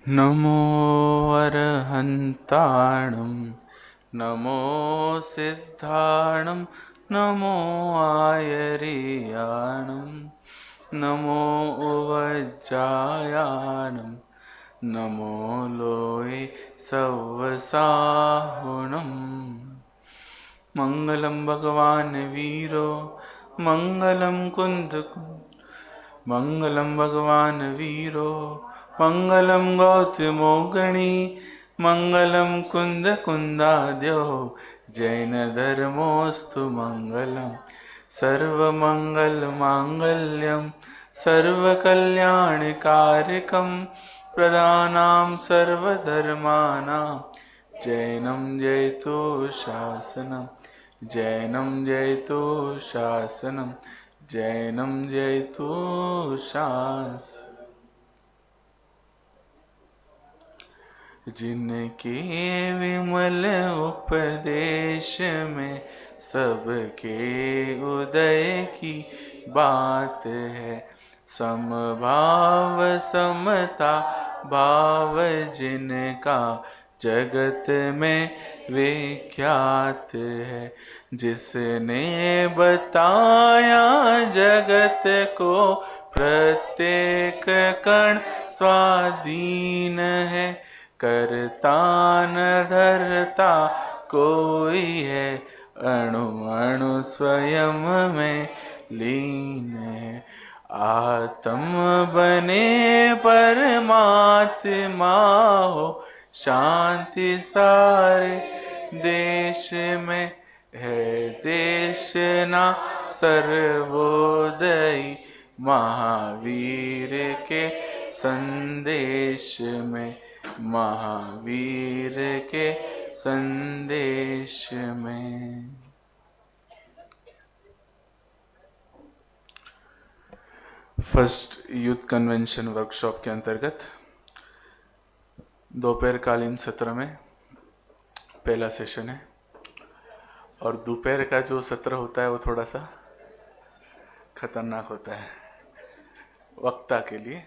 नमो अरहन्ताणं नमो सिद्धाणं नमो आयर्याणं नमो उवज्जायानं नमो लोये सव्वसाहुणम् मङ्गलं भगवान् वीरो मङ्गलं मङ्गलं भगवान् वीरो मङ्गलं गौतमो गणी मङ्गलं कुन्दकुन्दाद्यो जैनधर्मोऽस्तु मङ्गलं सर्वमङ्गलमाङ्गल्यं सर्वकल्याणकारकं प्रदानां सर्वधर्माणां जैनं जयतु शासनं जैनं जयतु शासनं जैनं जयतु शासनं। जिनके विमल उपदेश में सबके उदय की बात है, समभाव समता भाव जिनका जगत में विख्यात है। जिसने बताया जगत को प्रत्येक कण स्वाधीन है, करता न धरता कोई है, अणु अणु स्वयं में लीन है। आत्म बने परमात्मा हो, शांति सारे देश में है। देश ना सर्वोदयी महावीर के संदेश में, महावीर के संदेश में। फर्स्ट यूथ कन्वेंशन वर्कशॉप के अंतर्गत दोपहरकालीन सत्र में पहला सेशन है, और दोपहर का जो सत्र होता है वो थोड़ा सा खतरनाक होता है वक्ता के लिए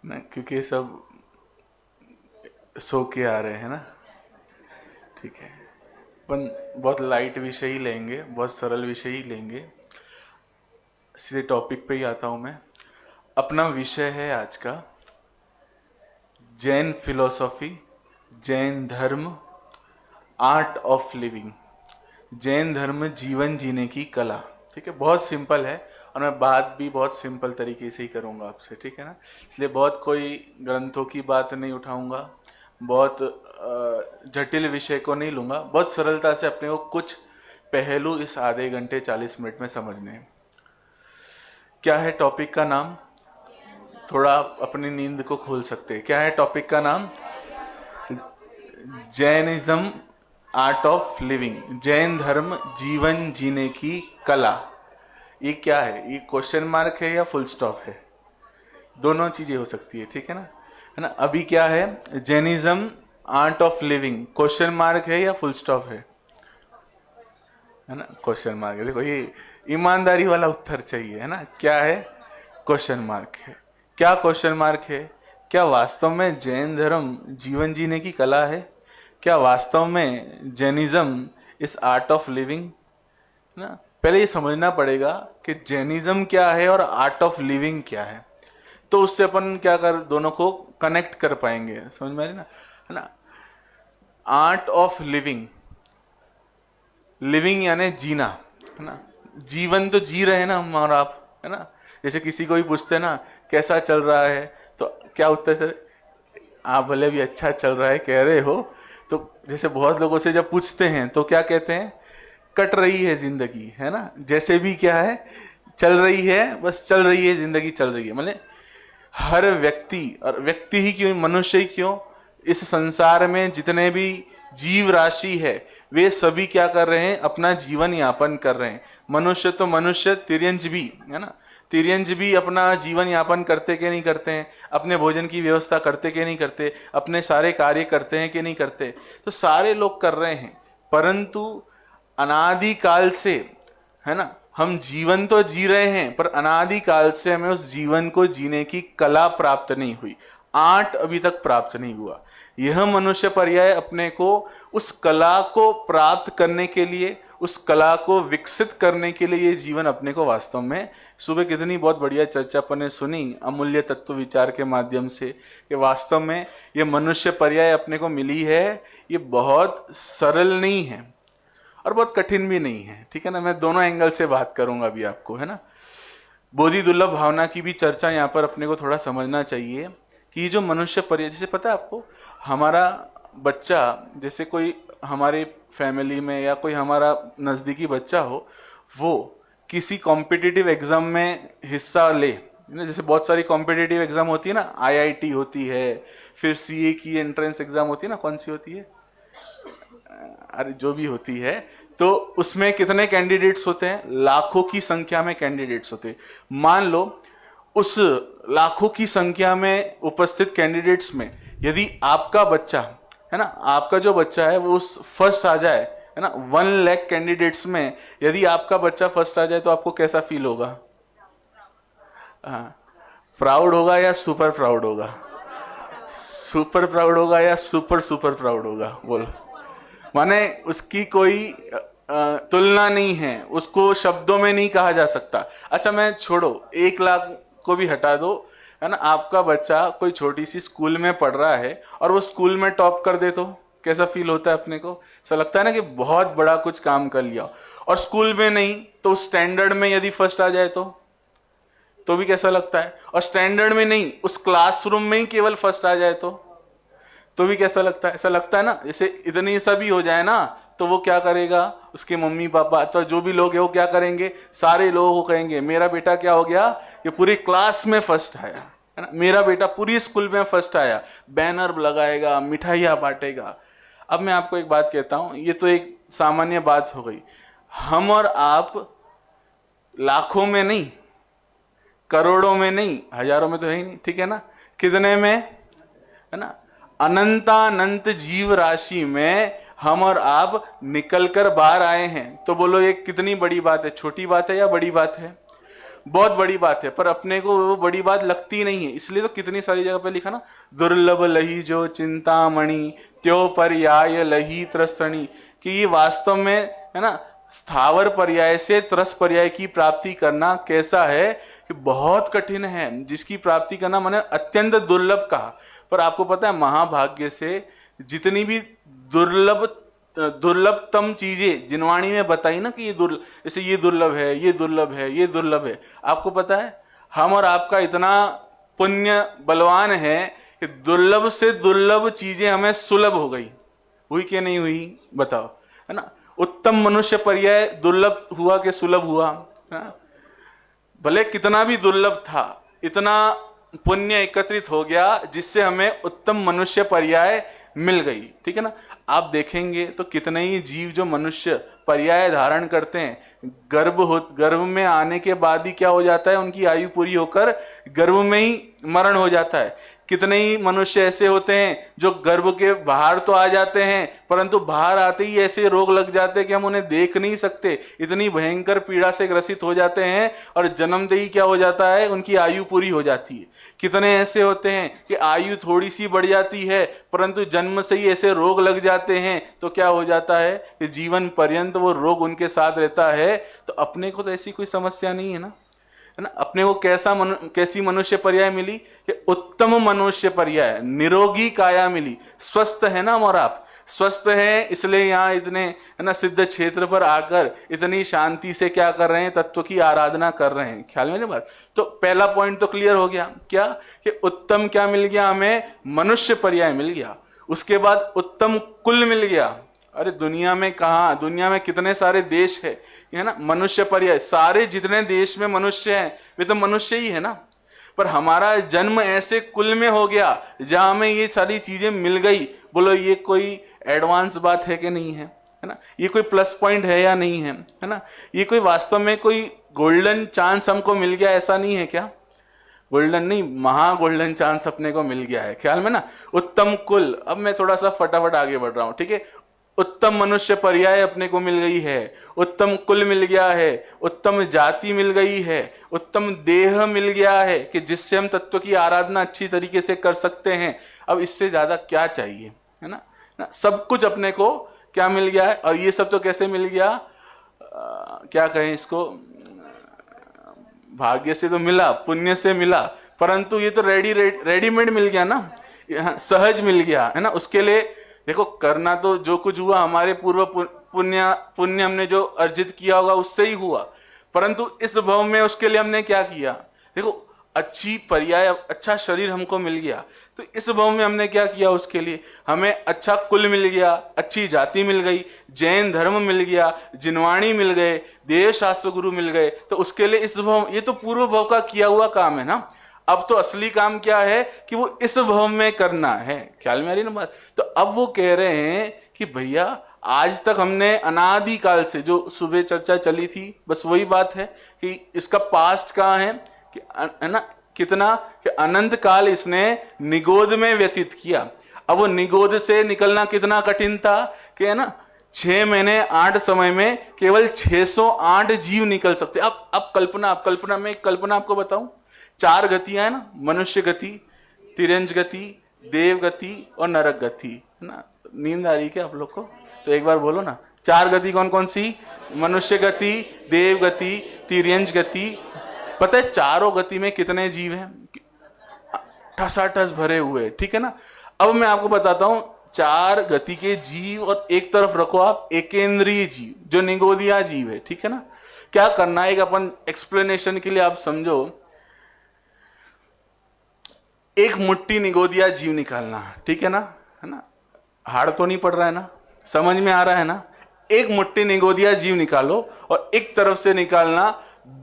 ना, क्योंकि सब सो के आ रहे हैं ना। ठीक है, अपन बहुत लाइट विषय ही लेंगे, बहुत सरल विषय ही लेंगे। सीधे टॉपिक पे ही आता हूं मैं। अपना विषय है आज का जैन फिलॉसफी, जैन धर्म, आर्ट ऑफ लिविंग। जैन धर्म जीवन जीने की कला। ठीक है, बहुत सिंपल है और मैं बात भी बहुत सिंपल तरीके से ही करूंगा आपसे। ठीक है ना, इसलिए बहुत कोई ग्रंथों की बात नहीं उठाऊंगा, बहुत जटिल विषय को नहीं लूंगा, बहुत सरलता से अपने को कुछ पहलू इस आधे घंटे 40 मिनट में समझने हैं। क्या है टॉपिक का नाम? थोड़ा आप अपनी नींद को खोल सकते हैं। क्या है टॉपिक का नाम? Jainism art of living. Jain धर्म जीवन जीने की कला। ये क्या है? ये क्वेश्चन मार्क है या फुल स्टॉप है? दोनों चीजें हो सकती है। ठीक है ना। अभी क्या है? Jainism art of living question mark है या फुल स्टॉप है ना? क्वेश्चन मार्क है। देखो, ये ईमानदारी वाला उत्तर चाहिए, है ना। क्या है? क्वेश्चन मार्क है। क्या क्वेश्चन मार्क है? क्या वास्तव में जैन धर्म जीवन जीने की कला है? क्या वास्तव में जैनिज्म इस आर्ट ऑफ लिविंग ना? पहले ये समझना पड़ेगा कि जैनिज्म क्या है और आर्ट ऑफ लिविंग क्या है, तो उससे अपन क्या कर दोनों को कनेक्ट कर पाएंगे। समझ में आ रही ना, है ना। आर्ट ऑफ लिविंग, लिविंग यानी जीना, है ना। जीवन तो जी रहे हैं ना हम और आप, है ना। जैसे किसी को भी पूछते हैं ना कैसा चल रहा है, तो क्या उत्तर सर? आप भले भी अच्छा चल रहा है कह रहे हो, तो जैसे बहुत लोगों से जब पूछते हैं तो क्या कहते हैं? कट रही है जिंदगी, है ना। जैसे भी क्या है, चल रही है, बस चल रही है जिंदगी, चल रही है। मतलब हर व्यक्ति, और व्यक्ति ही क्यों, मनुष्य ही क्यों, इस संसार में जितने भी जीव राशि है वे सभी क्या कर रहे हैं? अपना जीवन यापन कर रहे हैं। मनुष्य तो मनुष्य, तिर्यंज भी, है ना। तिर्यंज भी अपना जीवन यापन करते के नहीं करते हैं? अपने भोजन की व्यवस्था करते के नहीं करते? अपने सारे कार्य करते हैं कि नहीं करते? तो सारे लोग कर रहे हैं, परंतु अनादिकाल से, है ना, हम जीवन तो जी रहे हैं, पर अनादिकाल से हमें उस जीवन को जीने की कला प्राप्त नहीं हुई। 8 अभी तक प्राप्त नहीं हुआ। यह मनुष्य पर्याय अपने को उस कला को प्राप्त करने के लिए, उस कला को विकसित करने के लिए ये जीवन अपने को वास्तव में, सुबह कितनी बहुत बढ़िया चर्चा अपन ने सुनी अमूल्य तत्व विचार के माध्यम से, कि वास्तव में ये मनुष्य पर्याय अपने को मिली है, ये बहुत सरल नहीं है और बहुत कठिन भी नहीं है। ठीक है ना, मैं दोनों एंगल से बात करूंगा अभी आपको, है ना। बोधि दुर्लभ भावना की भी चर्चा यहाँ पर अपने को थोड़ा समझना चाहिए कि जो मनुष्य पर्याय, जैसे पता है आपको, हमारा बच्चा, जैसे कोई हमारी फैमिली में या कोई हमारा नजदीकी बच्चा हो, वो किसी कॉम्पिटिटिव एग्जाम में हिस्सा ले, जैसे बहुत सारी कॉम्पिटिटिव एग्जाम होती है ना, आईआईटी होती है, फिर सीए की एंट्रेंस एग्जाम होती है ना, कौन सी होती है, अरे जो भी होती है, तो उसमें कितने कैंडिडेट्स होते हैं, लाखों की संख्या में कैंडिडेट्स होते हैं। मान लो उस लाखों की संख्या में उपस्थित कैंडिडेट्स में यदि आपका बच्चा, है ना, आपका जो बच्चा है वो उस फर्स्ट आ जाए, है ना, 1 लाख कैंडिडेट्स में यदि आपका बच्चा फर्स्ट आ जाए तो आपको कैसा फील होगा? प्राउड होगा या सुपर प्राउड होगा? सुपर प्राउड होगा या सुपर सुपर प्राउड होगा? बोलो। माने उसकी कोई तुलना नहीं है, उसको शब्दों में नहीं कहा जा सकता। अच्छा मैं छोड़ो, 1 लाख को भी हटा दो, है ना, आपका बच्चा कोई छोटी सी स्कूल में पढ़ रहा है और वो स्कूल में टॉप कर दे तो कैसा फील होता है अपने को? ऐसा लगता है ना कि बहुत बड़ा कुछ काम कर लिया। और स्कूल में नहीं तो स्टैंडर्ड में यदि फर्स्ट आ जाए तो भी कैसा लगता है? और स्टैंडर्ड में नहीं, उस क्लासरूम में ही केवल फर्स्ट आ जाए तो भी कैसा लगता है? ऐसा लगता है ना जैसे इतनी सभी हो जाए ना, तो वो क्या करेगा, उसके मम्मी पापा अथवा जो भी लोग है वो क्या करेंगे, सारे लोगों को कहेंगे मेरा बेटा क्या हो गया, ये पूरी क्लास में फर्स्ट आया, है ना, मेरा बेटा पूरी स्कूल में फर्स्ट आया, बैनर लगाएगा, मिठाइयां बांटेगा। अब मैं आपको एक बात कहता हूं, ये तो एक सामान्य बात हो गई, हम और आप लाखों में नहीं, करोड़ों में नहीं, हजारों में तो है ही नहीं, ठीक है ना, कितने में, है ना, अनंतानंत जीव राशि में हम और आप निकलकर बाहर आए हैं। तो बोलो ये कितनी बड़ी बात है, छोटी बात है या बड़ी बात है? बहुत बड़ी बात है, पर अपने को वो बड़ी बात लगती नहीं है। इसलिए तो कितनी सारी जगह पे लिखा ना, दुर्लभ लही जो चिंतामणि त्यो पर्याय लही त्रसणी, कि ये वास्तव में, है ना, स्थावर पर्याय से त्रस पर्याय की प्राप्ति करना कैसा है कि बहुत कठिन है, जिसकी प्राप्ति करना मैंने अत्यंत दुर्लभ कहा। पर आपको पता है महाभाग्य से जितनी भी दुर्लभतम चीजें जिनवाणी में बताई ना कि ये दुर्लभ, जैसे ये दुर्लभ है, ये दुर्लभ है, ये दुर्लभ है, आपको पता है हम और आपका इतना पुण्य बलवान है कि दुर्लभ से दुर्लभ चीजें हमें सुलभ हो गई। हुई कि नहीं हुई बताओ, है ना। उत्तम मनुष्य पर्याय दुर्लभ हुआ कि सुलभ हुआ? भले कितना भी दुर्लभ था, इतना पुण्य एकत्रित हो गया जिससे हमें उत्तम मनुष्य पर्याय मिल गई, ठीक है ना। आप देखेंगे तो कितने ही जीव जो मनुष्य पर्याय धारण करते हैं, गर्भ में आने के बाद ही क्या हो जाता है, उनकी आयु पूरी होकर गर्भ में ही मरण हो जाता है। कितने ही मनुष्य ऐसे होते हैं जो गर्भ के बाहर तो आ जाते हैं, परंतु बाहर आते ही ऐसे रोग लग जाते हैं कि हम उन्हें देख नहीं सकते, इतनी भयंकर पीड़ा से ग्रसित हो जाते हैं और जन्मते ही क्या हो जाता है, उनकी आयु पूरी हो जाती है। कितने ऐसे होते हैं कि आयु थोड़ी सी बढ़ जाती है परंतु जन्म से ही ऐसे रोग लग जाते हैं, तो क्या हो जाता है कि जीवन पर्यंत वो रोग उनके साथ रहता है। तो अपने को तो ऐसी कोई समस्या नहीं है ना, है ना। अपने को कैसी मनुष्य पर्याय मिली कि उत्तम मनुष्य पर्याय, निरोगी काया मिली, स्वस्थ है ना। और आप स्वस्थ हैं इसलिए यहाँ इतने, है ना, सिद्ध क्षेत्र पर आकर इतनी शांति से क्या कर रहे हैं, तत्व की आराधना कर रहे हैं। ख्याल में नहीं बात? तो पहला पॉइंट तो क्लियर हो गया, क्या कि उत्तम क्या मिल गया हमें, मनुष्य पर्याय मिल गया। उसके बाद उत्तम कुल मिल गया। अरे दुनिया में कहा, दुनिया में कितने सारे देश है ना, मनुष्य पर्याय, सारे जितने देश में मनुष्य हैं वे तो मनुष्य ही है ना। पर हमारा जन्म ऐसे कुल में हो गया जहां हमें ये सारी चीजें मिल गई। बोलो ये कोई एडवांस बात है कि नहीं है ना, ये कोई प्लस पॉइंट है या नहीं है ना, ये कोई वास्तव में कोई गोल्डन चांस हमको मिल गया, ऐसा नहीं है क्या? गोल्डन नहीं, महा गोल्डन चांस अपने को मिल गया है। ख्याल में ना, उत्तम कुल। अब मैं थोड़ा सा फटाफट आगे बढ़ रहा हूं, ठीक है। उत्तम मनुष्य पर्याय अपने को मिल गई है, उत्तम कुल मिल गया है, उत्तम जाति मिल गई है, उत्तम देह मिल गया है कि जिससे हम तत्व की आराधना अच्छी तरीके से कर सकते हैं। अब इससे ज्यादा क्या चाहिए, है ना? सब कुछ अपने को क्या मिल गया है। और ये सब तो कैसे मिल गया, क्या कहें इसको, भाग्य से तो मिला, पुण्य से मिला, परंतु ये तो रेडीमेड मिल गया ना, सहज मिल गया, है ना? उसके लिए देखो करना तो जो कुछ हुआ हमारे पूर्व पुण्य हमने जो अर्जित किया होगा उससे ही हुआ, परंतु इस भव में उसके लिए हमने क्या किया, देखो अच्छी पर्याय, अच्छा शरीर हमको मिल गया, तो इस भव में हमने क्या किया, उसके लिए हमें अच्छा कुल मिल गया, अच्छी जाति मिल गई, जैन धर्म मिल गया, जिनवाणी मिल गए, देव शास्त्र गुरु मिल गए, तो उसके लिए इस भव, ये तो पूर्व भव का किया हुआ काम है ना। अब तो असली काम क्या है कि वो इस भव में करना है। ख्याल में आ रही ना बात? तो अब वो कह रहे हैं कि भैया आज तक हमने अनादिकाल से जो सुबह चर्चा चली थी, बस वही बात है कि इसका पास्ट कहाँ है, कि है ना, कितना कि अनंत काल इसने निगोद में व्यतीत किया। अब वो निगोद से निकलना कितना कठिन था कि, है ना, 6 महीने 8 समय में केवल 608 जीव निकल सकते। अब कल्पना में एक कल्पना आपको बताऊं, 4 गतियां है ना, मनुष्य गति, तिरंज गति, देव गति और नरक गति, है ना? नींद आ रही क्या आप लोग को? तो एक बार बोलो ना, 4 गति कौन कौन सी? मनुष्य गति, देव गति, तिर्यंज गति। पता है चारों गति में कितने जीव हैं? ठसाठस भरे हुए, ठीक है ना। अब मैं आपको बताता हूं 4 गति के जीव, और एक तरफ रखो आप एकेंद्रीय जीव जो निगोदिया जीव है, ठीक है ना। क्या करना है, एक अपन एक्सप्लेनेशन के लिए आप समझो, एक मुट्ठी निगोदिया जीव निकालना, ठीक है ना, हार्ड तो नहीं पड़ रहा है ना, समझ में आ रहा है ना। एक मुट्ठी निगोदिया जीव निकालो और एक तरफ से निकालना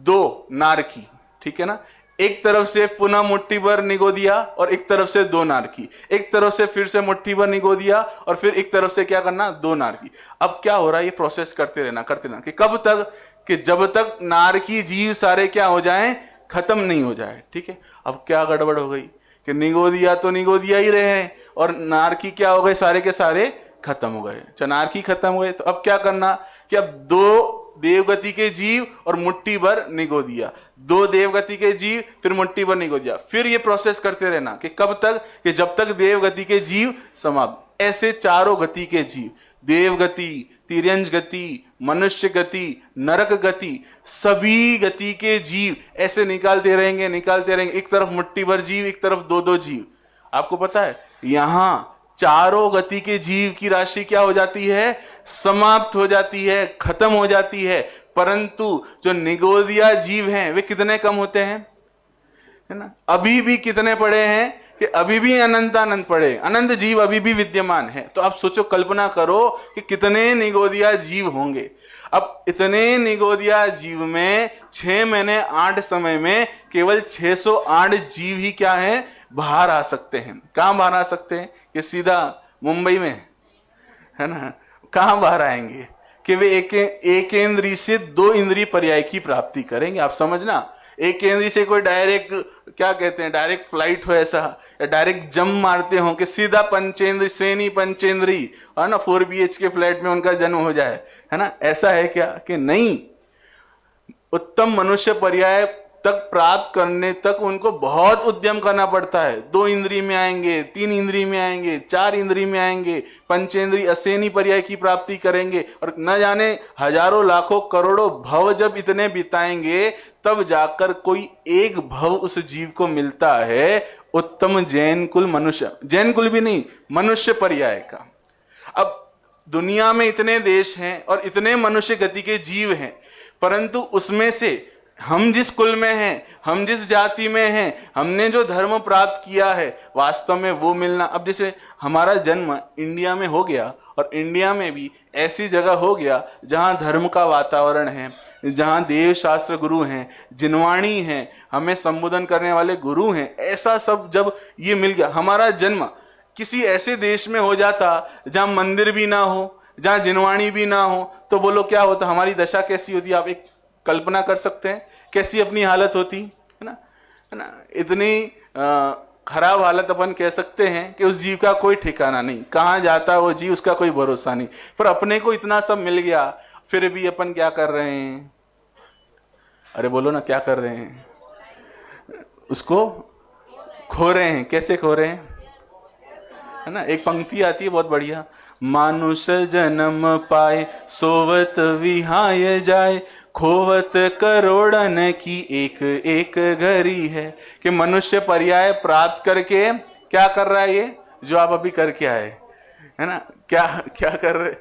2 नारकी, ठीक है ना। एक तरफ से पुनः मुट्ठी भर निगोदिया और एक तरफ से 2 नारकी, एक तरफ से फिर से मुट्ठी भर निगोदिया और फिर एक तरफ से क्या करना, 2 नारकी। अब क्या हो रहा है, ये प्रोसेस करते रहना कि कब तक, कि जब तक नारकी जीव सारे क्या हो जाएं, खत्म नहीं हो जाए, ठीक है। अब क्या गड़बड़ हो गई कि निगोदिया तो निगोदिया ही रहे और नारकी क्या हो गए, सारे के सारे खत्म हो गए, चनारकी खत्म हो गए। तो अब क्या करना कि अब 2 देवगति के जीव और मुट्ठी भर निगोदिया, 2 देवगति के जीव फिर मुट्ठी भर निगोदिया, फिर ये प्रोसेस करते रहना कि कब तक, कि जब तक देवगति के जीव समाप्त। ऐसे चारों गति के जीव, देवगति, तिर्यंज गति, मनुष्य गति, नरक गति, सभी गति के जीव ऐसे निकालते रहेंगे। एक तरफ मुट्ठी भर जीव, एक तरफ 2-2 जीव। आपको पता है यहां चारों गति के जीव की राशि क्या हो जाती है, समाप्त हो जाती है, खत्म हो जाती है। परंतु जो निगोदिया जीव हैं वे कितने कम होते हैं, है ना। अभी भी कितने पड़े हैं कि अभी भी अनंत पड़े, अनंत जीव अभी भी विद्यमान है। तो आप सोचो, कल्पना करो कि कितने निगोदिया जीव होंगे। अब इतने निगोदिया जीव में 6 महीने 8 समय में केवल 608 जीव ही क्या है, बाहर आ सकते हैं। कहां बाहर आ सकते हैं, कि सीधा मुंबई में, है ना। कहां बाहर आएंगे कि वे एक इंद्रिय से 2 इंद्रिय पर्याय की प्राप्ति करेंगे। आप समझना, एक इंद्रिय से कोई डायरेक्ट, क्या कहते हैं, डायरेक्ट फ्लाइट हो ऐसा, या डायरेक्ट जंप मारते हो कि सीधा पंचेंद्री सेनी पंचेंद्री, है ना, 4 BHK फ्लैट में उनका जन्म हो जाए, है ना। ऐसा है क्या, कि नहीं। उत्तम मनुष्य पर्याय तक प्राप्त करने तक उनको बहुत उद्यम करना पड़ता है। 2 इंद्रिय में आएंगे, 3 इंद्रिय में आएंगे, 4 इंद्रिय में आएंगे, पंचेंद्रिय असेनी पर्याय की प्राप्ति करेंगे, और न जाने हजारों लाखों करोड़ों भव जब इतने बिताएंगे तब जाकर कोई एक भव उस जीव को मिलता है, उत्तम जैन कुल मनुष्य, जैन कुल भी नहीं, मनुष्य पर्याय का। अब दुनिया में इतने देश हैं और इतने मनुष्य गति के जीव हैं, परंतु उसमें से हम जिस कुल में हैं, हम जिस जाति में हैं, हमने जो धर्म प्राप्त किया है, वास्तव में वो मिलना। अब जैसे हमारा जन्म इंडिया में हो गया, और इंडिया में भी ऐसी जगह हो गया जहां धर्म का वातावरण है, जहां देव शास्त्र गुरु हैं, जिनवाणी हैं, हमें संबोधन करने वाले गुरु हैं, ऐसा सब जब ये मिल गया। हमारा जन्म किसी ऐसे देश में हो जाता जहां मंदिर भी ना हो, जहां जिनवाणी भी ना हो, तो बोलो क्या होता, हमारी दशा कैसी होती। आप एक कल्पना कर सकते हैं कैसी अपनी हालत होती, है ना। इतनी खराब हालत अपन कह सकते हैं कि उस जीव का कोई ठिकाना नहीं, कहां जाता है वो जीव, उसका कोई भरोसा नहीं। पर अपने को इतना सब मिल गया, फिर भी अपन क्या कर रहे हैं? अरे बोलो ना, क्या कर रहे हैं? उसको खो रहे हैं। कैसे खो रहे हैं? है ना, एक पंक्ति आती है बहुत बढ़िया, मानुष जन्म पाए सोवत विहाय जाए, खोवत करोड़न की एक एक घड़ी है। कि मनुष्य पर्याय प्राप्त करके क्या कर रहा है? ये जो आप अभी करके आए, है ना, क्या क्या कर रहे,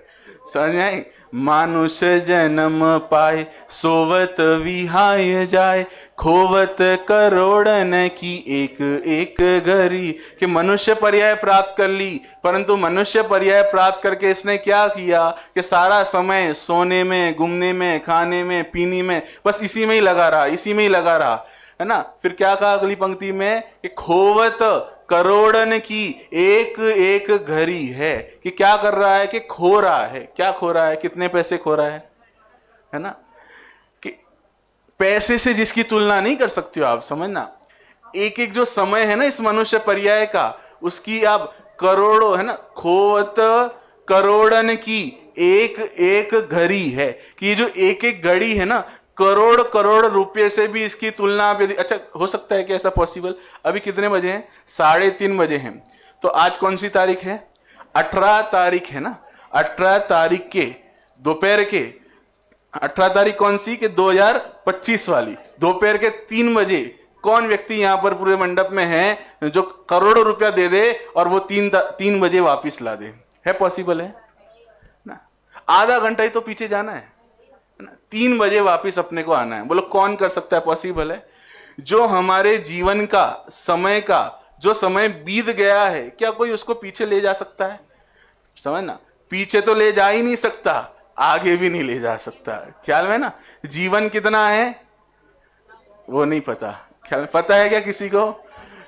समझ में आई? मानुष जन्म पाए सोवत विहाय जाए, खोवत करोड़न की एक एक घड़ी। कि मनुष्य पर्याय प्राप्त कर ली, परंतु मनुष्य पर्याय प्राप्त करके इसने क्या किया कि सारा समय सोने में, घूमने में, खाने में, पीने में, बस इसी में ही लगा रहा, इसी में ही लगा रहा, है ना। फिर क्या कहा अगली पंक्ति में कि खोवत करोड़न की एक एक घड़ी है। कि क्या कर रहा है? कि खो रहा है। क्या खो रहा है? कितने पैसे खो रहा है ना। कि पैसे से जिसकी तुलना नहीं कर सकते हो आप, समझना। एक एक जो समय है ना इस मनुष्य पर्याय का, उसकी आप करोड़ों, है ना, खोवत करोड़न की एक एक घड़ी है। कि ये जो एक एक घड़ी है ना, करोड़ करोड़ रुपए से भी इसकी तुलना आप यदि, अच्छा हो सकता है कि ऐसा पॉसिबल? अभी कितने बजे हैं? 3:30 बजे हैं। तो आज कौन सी तारीख है? 18 तारीख है ना। 18 तारीख के दोपहर के, 18 तारीख कौन सी? कि 2025 वाली दोपहर के 3 बजे कौन व्यक्ति यहां पर पूरे मंडप में है जो करोड़ों रुपया दे दे और वो 3 बजे वापिस ला दे? है पॉसिबल? है ना। आधा घंटा ही तो पीछे जाना है, 3 बजे वापिस अपने को आना है। बोलो कौन कर सकता है? पॉसिबल है? जो हमारे जीवन का समय का जो समय बीत गया है, क्या कोई उसको पीछे ले जा सकता है? समझना, पीछे तो ले जा ही नहीं सकता, आगे भी नहीं ले जा सकता। ख्याल में ना, जीवन कितना है वो नहीं पता। ख्याल पता है क्या किसी को?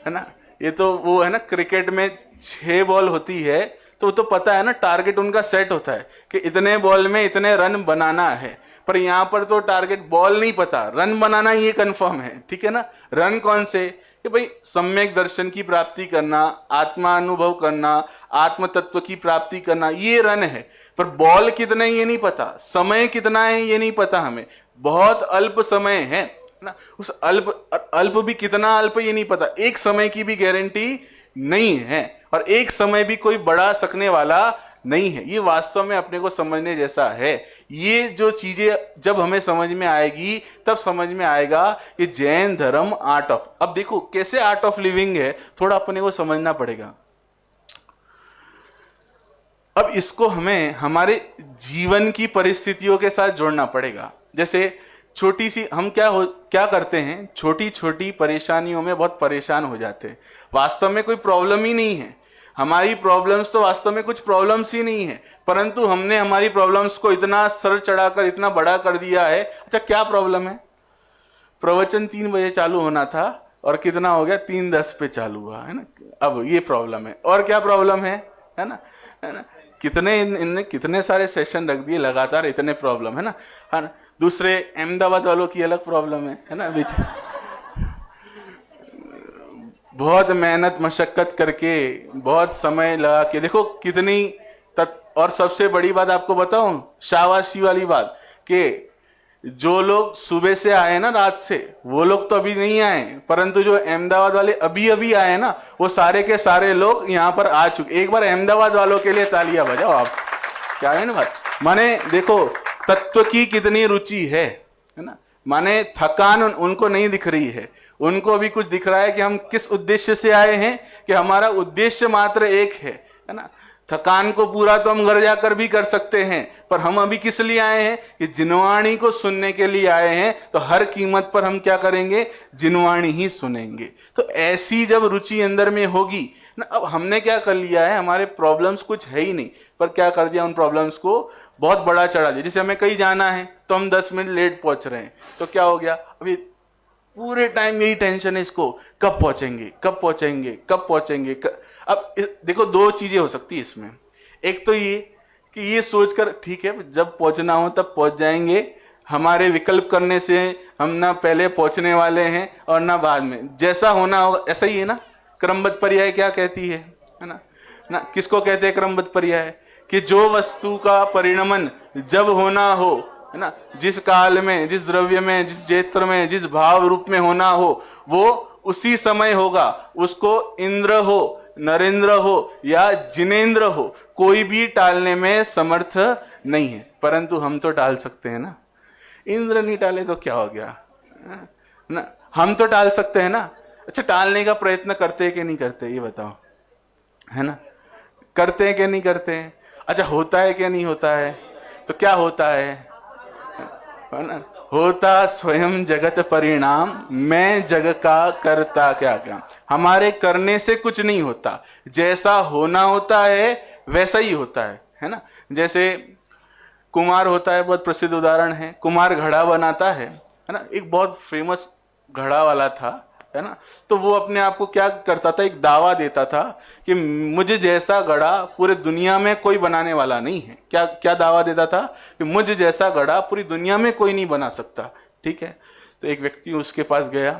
है ना, ये तो वो है ना, क्रिकेट में 6 बॉल होती है तो पता है ना, टारगेट उनका सेट होता है कि इतने बॉल में इतने रन बनाना है। पर यहां पर तो टारगेट बॉल नहीं पता, रन बनाना ये कंफर्म है। ठीक है ना। रन कौन से? कि भाई सम्यक दर्शन की प्राप्ति करना, आत्मा अनुभव करना, आत्म तत्व की प्राप्ति करना, ये रन है। पर बॉल कितने ये नहीं पता, समय कितना है ये नहीं पता हमें, बहुत अल्प समय है ना। उस अल्प भी कितना अल्प ये नहीं पता, एक समय की भी गारंटी नहीं है, और एक समय भी कोई बढ़ा सकने वाला नहीं है। ये वास्तव में अपने को समझने जैसा है। ये जो चीजें जब हमें समझ में आएगी तब समझ में आएगा कि जैन धर्म आर्ट ऑफ, अब देखो कैसे आर्ट ऑफ लिविंग है, थोड़ा अपने को समझना पड़ेगा। अब इसको हमें हमारे जीवन की परिस्थितियों के साथ जोड़ना पड़ेगा। जैसे छोटी सी हम क्या करते हैं, छोटी छोटी परेशानियों में बहुत परेशान हो जाते हैं। वास्तव में कोई प्रॉब्लम ही नहीं है, हमारी प्रॉब्लम्स तो वास्तव में कुछ प्रॉब्लम्स ही नहीं है, परंतु हमने हमारी प्रॉब्लम्स को इतना सर चढ़ाकर इतना बड़ा कर दिया है। अच्छा क्या प्रॉब्लम है? प्रवचन 3 बजे चालू होना था और कितना हो गया? 3:10 पे चालू हुआ, है ना। अब ये प्रॉब्लम है। और क्या प्रॉब्लम है ना, है ना। इनने कितने सारे सेशन रख दिए लगातार, इतने प्रॉब्लम है ना। दूसरे अहमदाबाद वालों की अलग प्रॉब्लम है ना। बीच बहुत मेहनत मशक्कत करके, बहुत समय लगा के, देखो कितनी और सबसे बड़ी बात आपको बताऊं, शाबाशी वाली बात, कि जो लोग सुबह से आए ना, रात से, वो लोग तो अभी नहीं आए, परंतु जो अहमदाबाद वाले अभी अभी आए ना, वो सारे के सारे लोग यहाँ पर आ चुके। एक बार अहमदाबाद वालों के लिए तालियां बजाओ आप। क्या है ना बात, माने देखो तत्व की कितनी रुचि है ना। माने थकान उनको नहीं दिख रही है, उनको भी कुछ दिख रहा है कि हम किस उद्देश्य से आए हैं, कि हमारा उद्देश्य मात्र एक है ना। थकान को पूरा तो हम घर जाकर भी कर सकते हैं, पर हम अभी किस लिए आए हैं? कि जिनवाणी को सुनने के लिए आए हैं। तो हर कीमत पर हम क्या करेंगे? जिनवाणी ही सुनेंगे। तो ऐसी जब रुचि अंदर में होगी ना, अब हमने क्या कर लिया है, हमारे प्रॉब्लम्स कुछ है ही नहीं, पर क्या कर दिया, उन प्रॉब्लम्स को बहुत बड़ा चढ़ा दिया। जैसे हमें कहीं जाना है तो हम 10 मिनट लेट पहुंच रहे हैं, तो क्या हो गया, अभी पूरे टाइम यही टेंशन है इसको, कब पहुंचेंगे, कब पहुंचेंगे, कब पहुंचेंगे। अब देखो 2 चीजें हो सकती है इसमें। एक तो ये कि ये सोचकर ठीक है जब पहुंचना हो तब पहुंच जाएंगे, हमारे विकल्प करने से हम ना पहले पहुंचने वाले हैं और ना बाद में, जैसा होना होगा ऐसा ही है ना। क्रमबद्ध पर्याय क्या कहती है ना? ना किसको कहते हैं क्रमबद्ध पर्याय? कि जो वस्तु का परिणमन जब होना हो, है ना, जिस काल में, जिस द्रव्य में, जिस क्षेत्र में, जिस भाव रूप में होना हो, वो उसी समय होगा। उसको इंद्र हो, नरेंद्र हो या जिनेंद्र हो, कोई भी टालने में समर्थ नहीं है। परंतु हम तो टाल सकते हैं ना। इंद्र नहीं टाले तो क्या हो गया ना, हम तो टाल सकते हैं ना। अच्छा, टालने का प्रयत्न करते हैं कि नहीं करते, ये बताओ, है ना? करते हैं कि नहीं करते हैं? अच्छा, होता है कि नहीं होता है? तो क्या होता है ना? होता स्वयं जगत परिणाम, मैं जग का करता क्या क्या। हमारे करने से कुछ नहीं होता, जैसा होना होता है वैसा ही होता है ना? जैसे कुमार होता है, बहुत प्रसिद्ध उदाहरण है। कुमार घड़ा बनाता है ना? एक बहुत फेमस घड़ा वाला था, है ना? तो वो अपने आप को क्या करता था, एक दावा देता था कि मुझे जैसा घड़ा पूरे दुनिया में कोई बनाने वाला नहीं है। क्या क्या दावा देता था? कि मुझे जैसा घड़ा पूरी दुनिया में कोई नहीं बना सकता। ठीक है, तो एक व्यक्ति उसके पास गया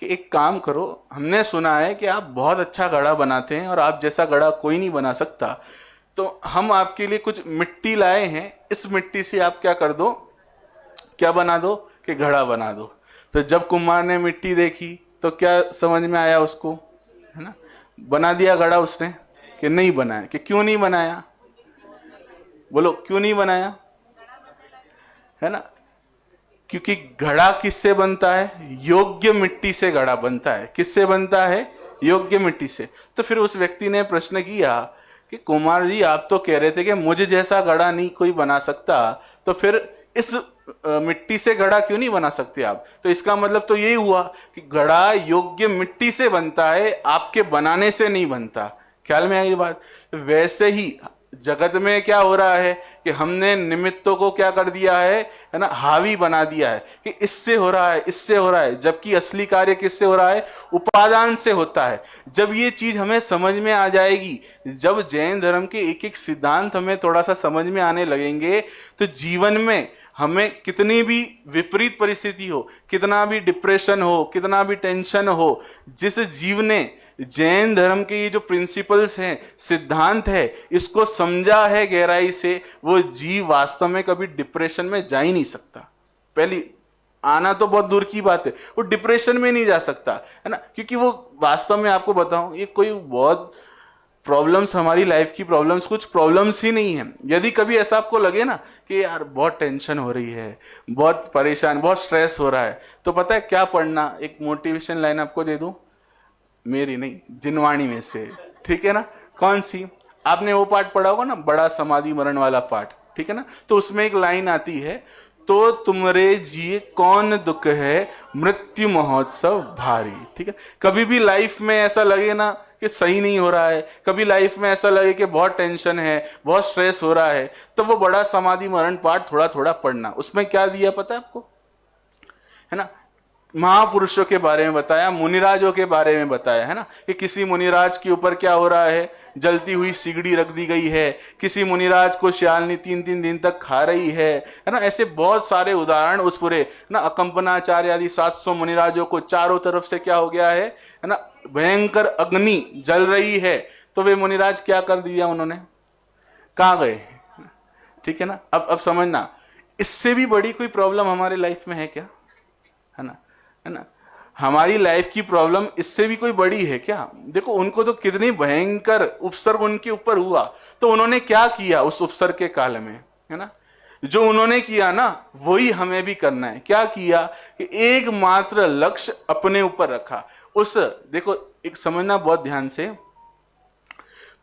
कि एक काम करो, हमने सुना है कि आप बहुत अच्छा घड़ा बनाते हैं और आप जैसा घड़ा कोई नहीं बना सकता, तो हम आपके लिए कुछ मिट्टी लाए हैं, इस मिट्टी से आप क्या कर दो, क्या बना दो, कि घड़ा बना दो। तो जब कुमार ने मिट्टी देखी तो क्या समझ में आया उसको, है ना? बना दिया घड़ा उसने कि नहीं बनाया? कि क्यों नहीं बनाया? बोलो, क्यों नहीं बनाया? है ना? क्योंकि घड़ा किससे बनता है? योग्य मिट्टी से घड़ा बनता है। किससे बनता है? योग्य मिट्टी से। तो फिर उस व्यक्ति ने प्रश्न किया कि कुमार जी, आप तो कह रहे थे कि मुझे जैसा घड़ा नहीं कोई बना सकता, तो फिर इस मिट्टी से घड़ा क्यों नहीं बना सकते आप? तो इसका मतलब तो यही हुआ कि घड़ा योग्य मिट्टी से बनता है, आपके बनाने से नहीं बनता। ख्याल में आई बात? वैसे ही जगत में क्या हो रहा है कि हमने निमित्तों को क्या कर दिया है ना, हावी बना दिया है कि इससे हो रहा है, इससे हो रहा है, जबकि असली कार्य किससे हो रहा है? उपादान से होता है। जब ये चीज हमें समझ में आ जाएगी, जब जैन धर्म के एक एक सिद्धांत हमें थोड़ा सा समझ में आने लगेंगे, तो जीवन में हमें कितनी भी विपरीत परिस्थिति हो, कितना भी डिप्रेशन हो, कितना भी टेंशन हो, जिस जीव ने जैन धर्म के ये जो प्रिंसिपल्स हैं, सिद्धांत है, इसको समझा है गहराई से, वो जीव वास्तव में कभी डिप्रेशन में जा ही नहीं सकता। पहली आना तो बहुत दूर की बात है, वो डिप्रेशन में नहीं जा सकता, है ना? क्योंकि वो वास्तव में, आपको बताऊं, ये कोई बहुत प्रॉब्लम्स, हमारी लाइफ की प्रॉब्लम्स कुछ प्रॉब्लम्स ही नहीं है। यदि कभी ऐसा आपको लगे ना कि यार बहुत टेंशन हो रही है, बहुत परेशान, बहुत स्ट्रेस हो रहा है, तो पता है क्या पढ़ना? एक मोटिवेशन लाइन आपको दे दूं, मेरी नहीं, जिनवाणी में से, ठीक है ना? कौन सी? आपने वो पाठ पढ़ा होगा ना, बड़ा समाधि मरण वाला पाठ, ठीक है ना? तो उसमें एक लाइन आती है, तो तुमरे जिए कौन दुख है, मृत्यु महोत्सव भारी। ठीक है, कभी भी लाइफ में ऐसा लगे ना कि सही नहीं हो रहा है, कभी लाइफ में ऐसा लगे कि बहुत टेंशन है, बहुत स्ट्रेस हो रहा है, तो वो बड़ा समाधि मरण पाठ थोड़ा थोड़ा पढ़ना। उसमें क्या दिया पता है आपको, है ना? महापुरुषों के बारे में बताया, मुनिराजों के बारे में बताया, है ना? कि किसी मुनिराज के ऊपर क्या हो रहा है, जलती हुई सिगड़ी रख दी गई है, किसी मुनिराज को श्यालनी 3-3 दिन तक खा रही है ना? ऐसे बहुत सारे उदाहरण उस पूरे ना, अकंपनाचार्य आदि 700 मुनिराजों को चारों तरफ से क्या हो गया है ना, भयंकर अग्नि जल रही है, तो वे मुनिराज क्या कर दिया उन्होंने, कहां गए? ठीक है ना? अब समझना, इससे भी बड़ी कोई प्रॉब्लम हमारे लाइफ में है क्या? है ना? है ना? हमारी लाइफ की प्रॉब्लम इससे भी कोई बड़ी है क्या? देखो, उनको तो कितनी भयंकर उपसर्ग उनके ऊपर हुआ, तो उन्होंने क्या किया उस उपसर्ग के काल में, है ना? जो उन्होंने किया ना, वही हमें भी करना है। क्या किया कि एकमात्र लक्ष्य अपने ऊपर रखा। उस, देखो, एक समझना बहुत ध्यान से,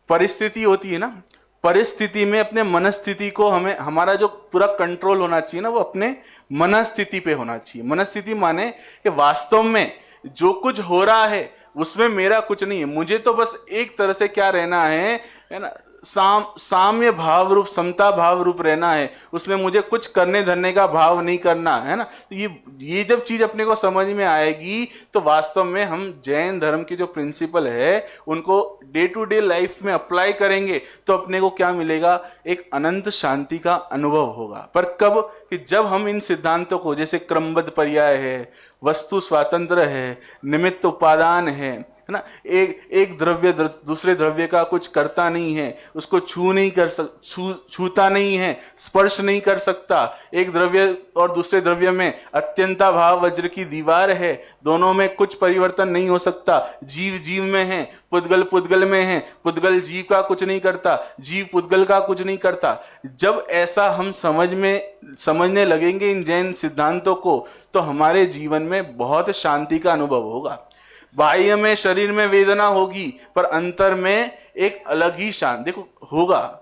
परिस्थिति होती है ना, परिस्थिति में अपने मनस्थिति को, हमें, हमारा जो पूरा कंट्रोल होना चाहिए ना, वो अपने मनस्थिति पे होना चाहिए। मनस्थिति माने कि वास्तव में जो कुछ हो रहा है उसमें मेरा कुछ नहीं है, मुझे तो बस एक तरह से क्या रहना है ना, साम्य भाव रूप, समता भाव रूप रहना है, उसमें मुझे कुछ करने धरने का भाव नहीं करना है ना। ये जब चीज अपने को समझ में आएगी, तो वास्तव में हम जैन धर्म की जो प्रिंसिपल है उनको डे टू डे लाइफ में अप्लाई करेंगे, तो अपने को क्या मिलेगा, एक अनंत शांति का अनुभव होगा। पर कब? कि जब हम इन सिद्धांतों को, जैसे क्रमबद्ध पर्याय है, वस्तु स्वातंत्र है, निमित्त उपादान है है ना। एक द्रव्य दूसरे द्रव्य का कुछ करता नहीं है, उसको छूता नहीं है, स्पर्श नहीं कर सकता। एक द्रव्य और दूसरे द्रव्य में अत्यंता भाव वज्र की दीवार है, दोनों में कुछ परिवर्तन नहीं हो सकता। जीव जीव में है, पुद्गल पुद्गल में है, पुद्गल जीव का कुछ नहीं करता, जीव पुद्गल का कुछ नहीं करता। जब ऐसा हम समझने लगेंगे इन जैन सिद्धांतों को, तो हमारे जीवन में बहुत शांति का अनुभव होगा। बाह्य में शरीर में वेदना होगी, पर अंतर में एक अलग ही शांति देखो होगा।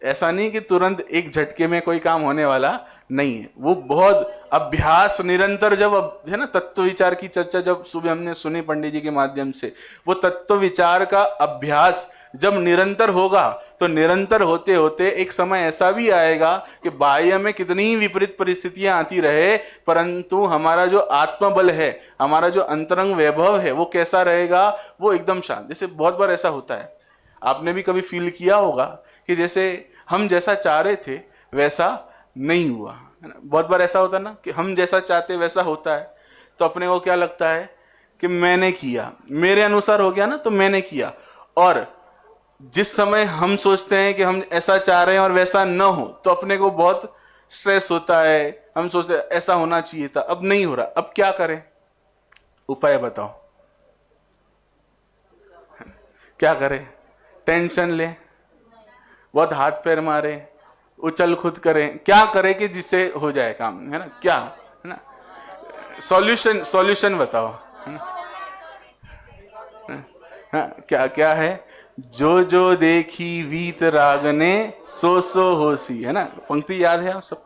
ऐसा नहीं कि तुरंत एक झटके में कोई काम होने वाला नहीं है, वो बहुत अभ्यास निरंतर। जब है ना तत्व विचार की चर्चा जब सुबह हमने सुनी पंडित जी के माध्यम से, वो तत्व विचार का अभ्यास जब निरंतर होगा, तो निरंतर होते होते एक समय ऐसा भी आएगा कि बाह्य में कितनी ही विपरीत परिस्थितियां आती रहे, परंतु हमारा जो आत्मबल है, हमारा जो अंतरंग वैभव है, वो कैसा रहेगा, वो एकदम शांत। जैसे बहुत बार ऐसा होता है, आपने भी कभी फील किया होगा कि जैसे हम जैसा चाह रहे थे वैसा नहीं हुआ, है ना। बहुत बार ऐसा होता है ना कि हम जैसा चाहते वैसा होता है, तो अपने को क्या लगता है कि मैंने किया, मेरे अनुसार हो गया ना, तो मैंने किया। और जिस समय हम सोचते हैं कि हम ऐसा चाह रहे हैं और वैसा न हो, तो अपने को बहुत स्ट्रेस होता है। हम सोचते हैं ऐसा होना चाहिए था, अब नहीं हो रहा, अब क्या करें, उपाय बताओ। क्या करें, टेंशन ले, बहुत हाथ पैर मारे, उछल खुद करें, क्या करें कि जिससे हो जाए काम, है ना। क्या है ना, सॉल्यूशन बताओ, है ना। क्या क्या है, जो जो देखी वीत राग ने सो सो होसी, है ना। पंक्ति याद है आप सब,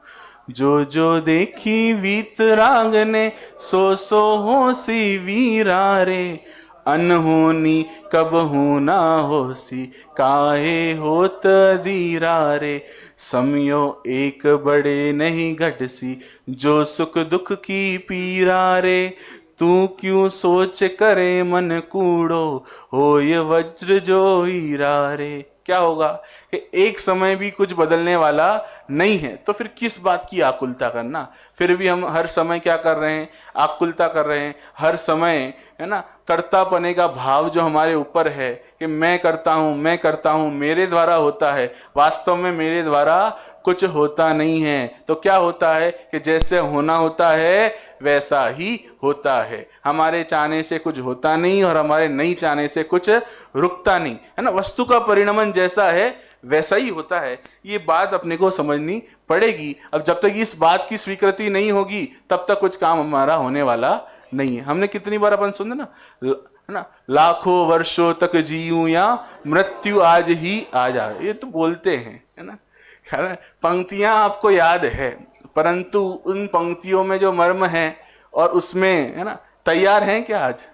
जो जो देखी वीत राग ने सो सो होसी वीरा रे, अनहोनी कब होना होसी काहे होत दीरा रे, समयो एक बड़े नहीं घटसी जो सुख दुख की पीरा रे, तू क्यों सोच करे मन कूड़ो हो ये वज्र जो हीरा रे। क्या होगा कि एक समय भी कुछ बदलने वाला नहीं है, तो फिर किस बात की आकुलता करना। फिर भी हम हर समय क्या कर रहे हैं, आकुलता कर रहे हैं हर समय, है ना। कर्तापने का भाव जो हमारे ऊपर है कि मैं करता हूं, मेरे द्वारा होता है, वास्तव में मेरे द्वारा कुछ होता नहीं है। तो क्या होता है कि जैसे होना होता है वैसा ही होता है, हमारे चाहने से कुछ होता नहीं और हमारे नहीं चाहने से कुछ रुकता नहीं, है ना। वस्तु का परिणमन जैसा है वैसा ही होता है, ये बात अपने को समझनी पड़ेगी। अब जब तक इस बात की स्वीकृति नहीं होगी, तब तक कुछ काम हमारा होने वाला नहीं है। हमने कितनी बार अपन सुने ना, है ना, लाखों वर्षों तक जीऊं या मृत्यु आज ही आ जाए, ये तो बोलते हैं, है ना। पंक्तियां आपको याद है, परंतु उन पंक्तियों में जो मर्म है और उसमें, है ना, तैयार हैं क्या आज,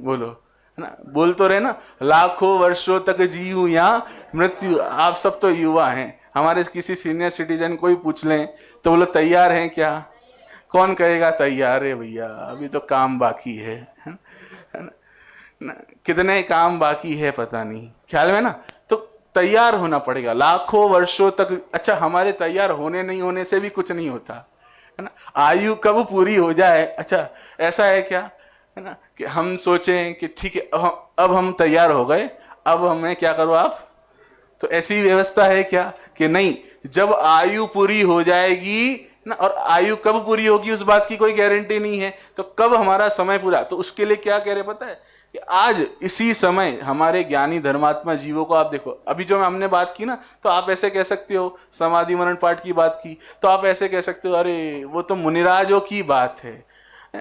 बोलो, है ना। बोल तो रहे ना, लाखों वर्षों तक जीऊं या मृत्यु। आप सब तो युवा हैं, हमारे किसी सीनियर सिटीजन को ही पूछ लें तो बोलो तैयार हैं क्या, कौन कहेगा तैयार है भैया, अभी तो काम बाकी है ना? कितने काम बाकी है पता नहीं, ख्याल में ना। तो तैयार होना पड़ेगा लाखों वर्षों तक। अच्छा, हमारे तैयार होने नहीं होने से भी कुछ नहीं होता, है ना। आयु कब पूरी हो जाए, अच्छा ऐसा है क्या, है ना, कि हम सोचें कि ठीक है अब हम तैयार हो गए, अब हमें क्या करो आप, तो ऐसी व्यवस्था है क्या कि नहीं, जब आयु पूरी हो जाएगी ना, और आयु कब पूरी होगी उस बात की कोई गारंटी नहीं है, तो कब हमारा समय पूरा, तो उसके लिए क्या कह रहे पता है कि आज इसी समय हमारे ज्ञानी धर्मात्मा जीवों को आप देखो। अभी जो हमने बात की ना, तो आप ऐसे कह सकते हो, समाधि मरण पाठ की बात की, तो आप ऐसे कह सकते हो अरे वो तो मुनिराजों की बात है,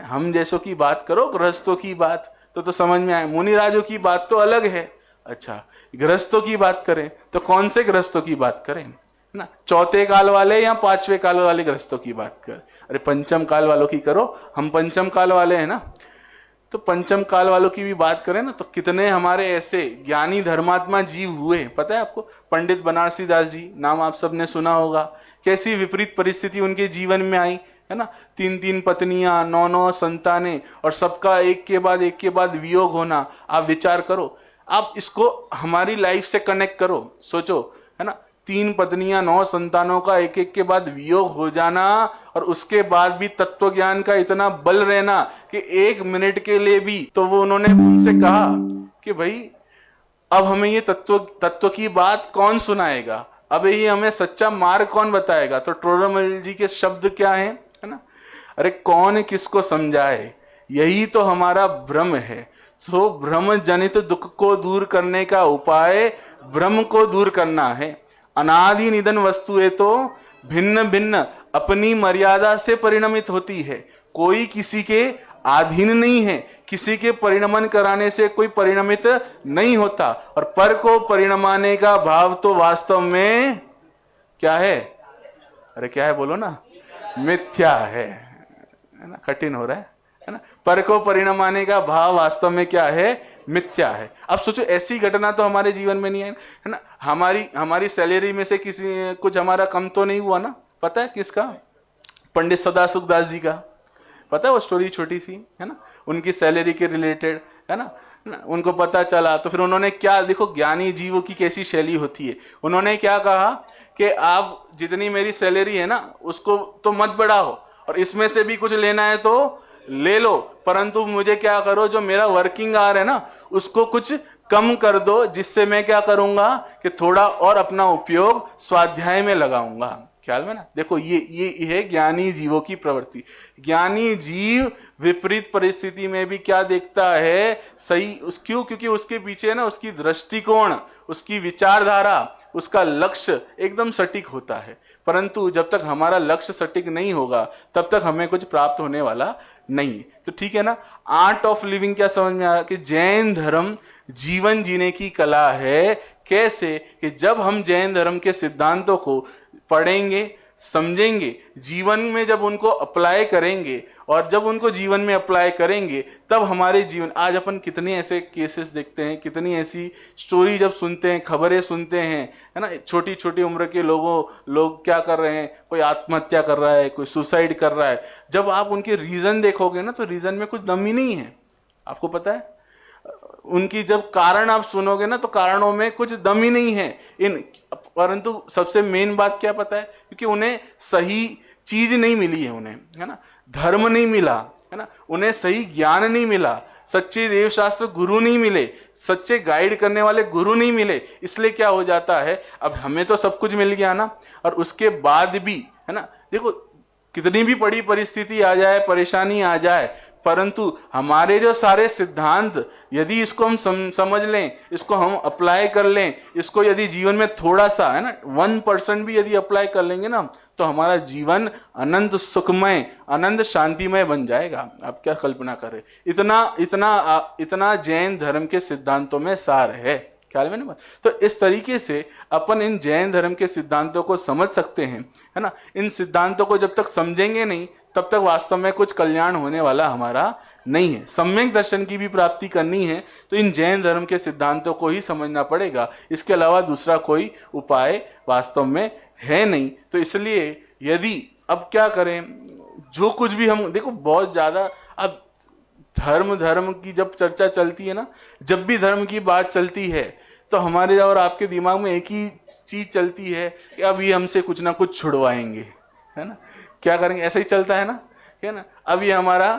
हम जैसों की बात करो, गृहस्थों की बात तो समझ में आए, मुनिराजों की बात तो अलग है। अच्छा, गृहस्थों की बात करें तो कौन से गृहस्थों की बात करें ना, चौथे काल वाले या पांचवें काल वाले गृहस्थों की बात कर, अरे पंचम काल वालों की करो, हम पंचम काल वाले हैं ना, तो पंचम काल वालों की भी बात करें ना, तो कितने हमारे ऐसे ज्ञानी धर्मात्मा जीव हुए, पता है आपको। पंडित बनारसी दास जी नाम आप सबने सुना होगा, कैसी विपरीत परिस्थिति उनके जीवन में आई, है ना। 3-3 पत्नियां, 9-9 संतानें, और सबका एक के बाद वियोग होना। आप विचार करो, आप इसको हमारी लाइफ से कनेक्ट करो, सोचो, है ना। 3 पत्नियां, 9 संतानों का एक के बाद वियोग हो जाना, और उसके बाद भी तत्व ज्ञान का इतना बल रहना कि 1 मिनट के लिए भी, तो वो उन्होंने उनसे कहा कि भाई अब हमें ये तत्व की बात कौन सुनाएगा, अब ये हमें सच्चा मार्ग कौन बताएगा। तो टोडरमल जी के शब्द क्या है ना, अरे कौन किसको समझाए, यही तो हमारा भ्रम है। तो भ्रम जनित दुख को दूर करने का उपाय भ्रम को दूर करना है। अनादि निधन वस्तुएं तो भिन्न भिन्न अपनी मर्यादा से परिणमित होती है, कोई किसी के अधीन नहीं है, किसी के परिणमन कराने से कोई परिणमित नहीं होता। और पर को परिणमाने का भाव तो वास्तव में क्या है, अरे क्या है बोलो ना, मिथ्या है ना, कठिन हो रहा है ना। पर को परिणमाने का भाव वास्तव में क्या है, मिथ्या है। अब सोचो ऐसी घटना तो हमारे जीवन में नहीं है ना, हमारी सैलरी में से किसी कुछ हमारा कम तो नहीं हुआ ना। पता है किसका, पंडित सदासुखदास जी का, पता है वो स्टोरी छोटी सी है ना, उनकी सैलरी के रिलेटेड है ना, उनको पता चला तो फिर उन्होंने क्या, देखो ज्ञानी जीवों की कैसी शैली होती है, उन्होंने क्या कहा कि आप जितनी मेरी सैलरी है ना उसको तो मत बढ़ाओ, और इसमें से भी कुछ लेना है तो ले लो, परंतु मुझे क्या करो, जो मेरा वर्किंग आवर है ना उसको कुछ कम कर दो, जिससे मैं क्या करूंगा कि थोड़ा और अपना उपयोग स्वाध्याय में लगाऊंगा। ख्याल में ना, देखो ये है ज्ञानी जीवों की प्रवृत्ति। ज्ञानी जीव विपरीत परिस्थिति में भी क्या देखता है, सही क्यों, क्योंकि उसके पीछे ना उसकी दृष्टिकोण, उसकी विचारधारा, उसका लक्ष्य एकदम सटीक होता है। परंतु जब तक हमारा लक्ष्य सटीक नहीं होगा तब तक हमें कुछ प्राप्त होने वाला नहीं। तो ठीक है ना, आर्ट ऑफ लिविंग क्या समझ में आया कि जैन धर्म जीवन जीने की कला है। कैसे कि जब हम जैन धर्म के सिद्धांतों को पढ़ेंगे, समझेंगे, जीवन में जब उनको अप्लाई करेंगे, और जब उनको जीवन में अप्लाई करेंगे तब हमारे जीवन, आज अपन कितने ऐसे केसेस देखते हैं, कितनी ऐसी स्टोरी जब सुनते हैं, खबरें सुनते हैं, है ना, छोटी छोटी उम्र के लोग क्या कर रहे हैं, कोई आत्महत्या कर रहा है, कोई सुसाइड कर रहा है। जब आप उनके रीजन देखोगे ना तो रीजन में कुछ दम ही नहीं है, आपको पता है। उनकी जब कारण आप सुनोगे ना तो कारणों में कुछ दम ही नहीं है परंतु सबसे मेन बात क्या पता है, क्योंकि उन्हें सही चीज नहीं मिली है, उन्हें है ना धर्म नहीं मिला, है ना, उन्हें सही ज्ञान नहीं मिला, सच्चे देवशास्त्र गुरु नहीं मिले, सच्चे गाइड करने वाले गुरु नहीं मिले। इसलिए क्या हो जाता है, अब हमें तो सब कुछ मिल गया ना, और उसके बाद भी है ना, देखो कितनी भी बड़ी परिस्थिति आ जाए, परेशानी आ जाए, परंतु हमारे जो सारे सिद्धांत यदि इसको हम समझ लें, इसको हम अप्लाई कर लें, इसको यदि जीवन में थोड़ा सा है ना 1% भी यदि अप्लाई कर लेंगे ना तो हमारा जीवन अनंत सुखमय, अनंत शांतिमय बन जाएगा। आप क्या कल्पना करें, इतना जैन धर्म के सिद्धांतों में सार है। ख्याल में ना, तो इस तरीके से अपन इन जैन धर्म के सिद्धांतों को समझ सकते हैं, है ना। इन सिद्धांतों को जब तक समझेंगे नहीं तब तक वास्तव में कुछ कल्याण होने वाला हमारा नहीं है। सम्यक दर्शन की भी प्राप्ति करनी है तो इन जैन धर्म के सिद्धांतों को ही समझना पड़ेगा, इसके अलावा दूसरा कोई उपाय वास्तव में है नहीं। तो इसलिए यदि अब क्या करें, जो कुछ भी हम देखो बहुत ज्यादा अब धर्म की जब चर्चा चलती है ना, जब भी धर्म की बात चलती है तो हमारे और आपके दिमाग में एक ही चीज चलती है कि अब ये हमसे कुछ ना कुछ छुड़वाएंगे, है ना, क्या करेंगे, ऐसा ही चलता है ना, है ना, अब ये हमारा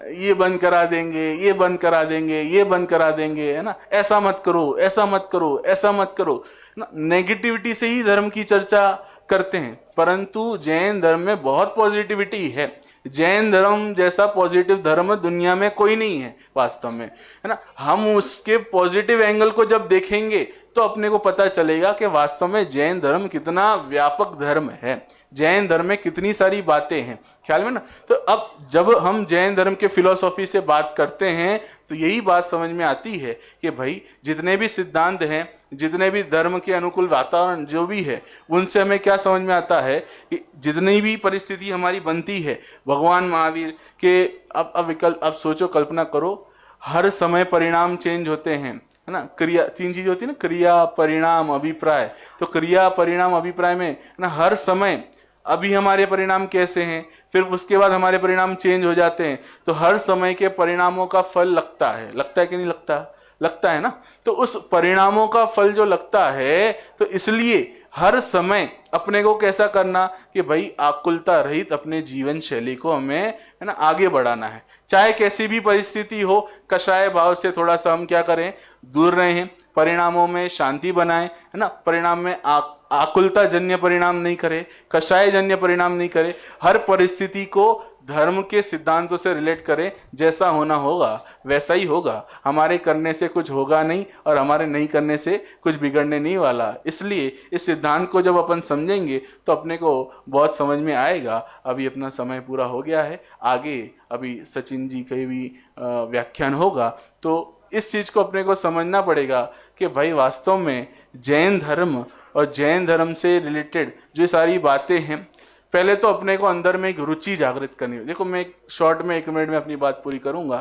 ये बंद करा देंगे, ये बंद करा देंगे, ये बंद करा देंगे, है ना, ऐसा मत करो, ऐसा मत करो, ऐसा मत करो ना। नेगेटिविटी से ही धर्म की चर्चा करते हैं, परंतु जैन धर्म में बहुत पॉजिटिविटी है। जैन धर्म जैसा पॉजिटिव धर्म दुनिया में कोई नहीं है वास्तव में, है ना। हम उसके पॉजिटिव एंगल को जब देखेंगे तो अपने को पता चलेगा कि वास्तव में जैन धर्म कितना व्यापक धर्म है, जैन धर्म में कितनी सारी बातें हैं। ख्याल में ना, तो अब जब हम जैन धर्म के फिलोसॉफी से बात करते हैं तो यही बात समझ में आती है कि भाई जितने भी सिद्धांत हैं, जितने भी धर्म के अनुकूल वातावरण जो भी है, उनसे हमें क्या समझ में आता है कि जितनी भी परिस्थिति हमारी बनती है, भगवान महावीर के अब सोचो, कल्पना करो, हर समय परिणाम चेंज होते हैं, है ना। क्रिया, 3 चीज होती है ना, क्रिया, परिणाम, अभिप्राय। तो क्रिया, परिणाम, अभिप्राय में ना हर समय अभी हमारे परिणाम कैसे हैं, फिर उसके बाद हमारे परिणाम चेंज हो जाते हैं, तो हर समय के परिणामों का फल लगता है कि नहीं लगता, लगता है ना। तो उस परिणामों का फल जो लगता है, तो इसलिए हर समय अपने को कैसा करना कि भाई आकुलता रहित अपने जीवन शैली को हमें है ना आगे बढ़ाना है। चाहे कैसी भी परिस्थिति हो, कषाय भाव से थोड़ा सा हम क्या करें, दूर रहें, परिणामों में शांति बनाएं, है ना, परिणाम में आकुलता जन्य परिणाम नहीं करे, कषाय जन्य परिणाम नहीं करे, हर परिस्थिति को धर्म के सिद्धांतों से रिलेट करें, जैसा होना होगा वैसा ही होगा, हमारे करने से कुछ होगा नहीं और हमारे नहीं करने से कुछ बिगड़ने नहीं वाला। इसलिए इस सिद्धांत को जब अपन समझेंगे तो अपने को बहुत समझ में आएगा। अभी अपना समय पूरा हो गया है, आगे अभी सचिन जी का भी व्याख्यान होगा, तो इस चीज को अपने को समझना पड़ेगा कि भाई वास्तव में जैन धर्म और जैन धर्म से रिलेटेड जो सारी बातें हैं, पहले तो अपने को अंदर में एक रुचि जागृत करनी है। देखो मैं एक शॉर्ट में 1 मिनट में अपनी बात पूरी करूंगा।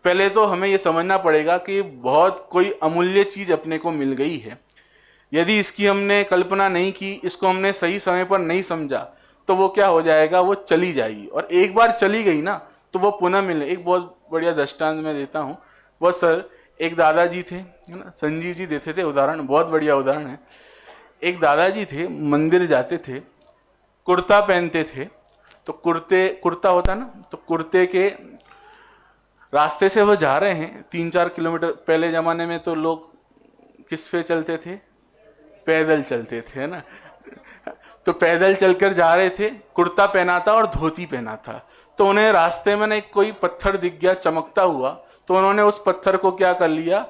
पहले तो हमें यह समझना पड़ेगा कि बहुत कोई अमूल्य चीज अपने को मिल गई है, यदि इसकी हमने कल्पना नहीं की, इसको हमने सही समय पर नहीं समझा, तो वो क्या हो जाएगा, वो चली जाएगी। और एक बार चली गई ना तो वो पुनः मिलने। एक बहुत बढ़िया दृष्टांत मैं देता हूं। वो सर एक दादाजी थे, है ना, संजीव जी देते थे उदाहरण, बहुत बढ़िया उदाहरण है। एक दादाजी थे, मंदिर जाते थे, कुर्ता पहनते थे, तो कुर्ता होता ना, तो कुर्ते के रास्ते से वो जा रहे हैं 3-4 किलोमीटर। पहले जमाने में तो लोग किस पे चलते थे, पैदल चलते थे, है ना, तो पैदल चलकर जा रहे थे, कुर्ता पहना था और धोती पहना था। तो उन्हें रास्ते में एक कोई पत्थर दिख गया चमकता हुआ, तो उन्होंने उस पत्थर को क्या कर लिया,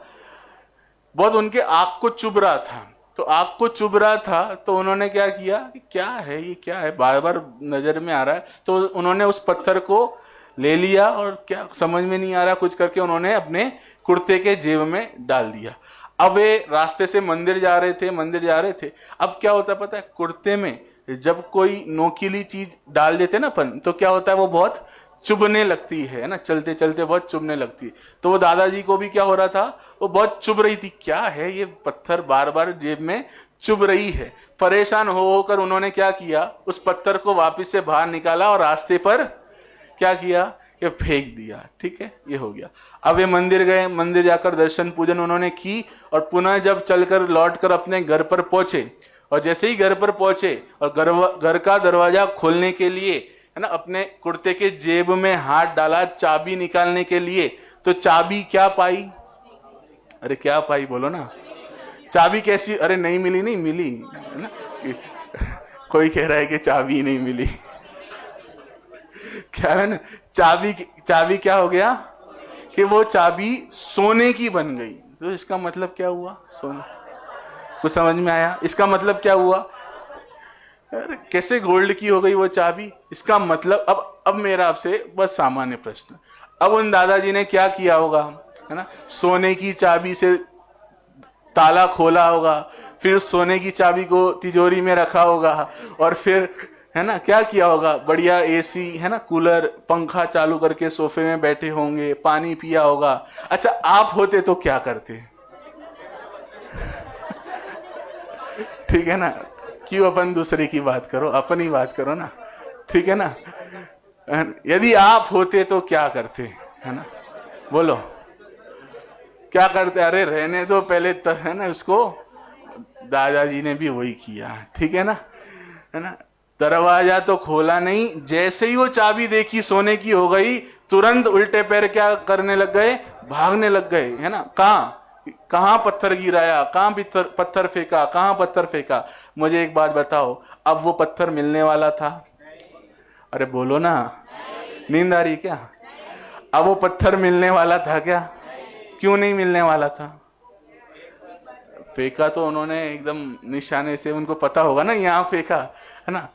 बहुत उनके आंख को चुभ रहा था, तो आंख को चुभ रहा था, तो उन्होंने क्या किया, क्या है ये, क्या है, बार बार नजर में आ रहा है, तो उन्होंने उस पत्थर को ले लिया और क्या समझ में नहीं आ रहा कुछ करके उन्होंने अपने कुर्ते के जेब में डाल दिया। अब वे रास्ते से मंदिर जा रहे थे। अब क्या होता है पता है, कुर्ते में जब कोई नोकीली चीज डाल देते ना अपन, तो क्या होता है, वो बहुत चुभने लगती है ना, चलते चलते बहुत चुभने लगती है। तो वो दादाजी को भी क्या हो रहा था, वो बहुत चुभ रही थी, क्या है ये पत्थर बार बार जेब में चुभ रही है। परेशान होकर उन्होंने क्या किया, उस पत्थर को वापस से बाहर निकाला और रास्ते पर क्या किया, ये फेंक दिया। ठीक है, ये हो गया। अब ये मंदिर गए, मंदिर जाकर दर्शन पूजन उन्होंने की और पुनः जब चलकर लौटकर अपने घर पर पहुंचे, और जैसे ही घर पर पहुंचे और घर का दरवाजा खोलने के लिए, है ना, अपने कुर्ते के जेब में हाथ डाला चाबी निकालने के लिए, तो चाबी क्या पाई, अरे क्या पाई बोलो ना, चाबी कैसी, अरे नहीं मिली, नहीं मिली, है ना, कोई कह रहा है कि चाबी नहीं मिली, क्या है ना, चाबी क्या हो गया कि वो चाबी सोने की बन गई। तो इसका मतलब क्या हुआ, सोना, कुछ समझ में आया, इसका मतलब क्या हुआ, अरे कैसे गोल्ड की हो गई वो चाबी, इसका मतलब अब मेरा आपसे बस सामान्य प्रश्न, अब उन दादाजी ने क्या किया होगा, है ना, सोने की चाबी से ताला खोला होगा, फिर सोने की चाबी को तिजोरी में रखा होगा, और फिर है ना क्या किया होगा, बढ़िया एसी, है ना, कूलर, पंखा चालू करके सोफे में बैठे होंगे, पानी पिया होगा। अच्छा आप होते तो क्या करते, ठीक है ना, क्यों अपन दूसरे की बात करो, अपनी बात करो ना, ठीक है ना। यदि आप होते तो क्या करते, है ना, बोलो क्या करते, अरे रहने दो पहले है ना, उसको दादाजी ने भी वही किया, ठीक है ना, दरवाजा तो खोला नहीं, जैसे ही वो चाबी देखी सोने की हो गई, तुरंत उल्टे पैर क्या करने लग गए, भागने लग गए, है ना, कहां पत्थर गिराया, कहां पत्थर फेंका, कहां पत्थर फेंका। मुझे एक बात बताओ, अब वो पत्थर मिलने वाला था, अरे बोलो ना, नींद आ रही क्या, अब वो पत्थर मिलने वाला था क्या, क्यों नहीं मिलने वाला था, फेंका तो उन्होंने एकदम निशाने से, उनको पता होगा ना यहां फेंका, है ना।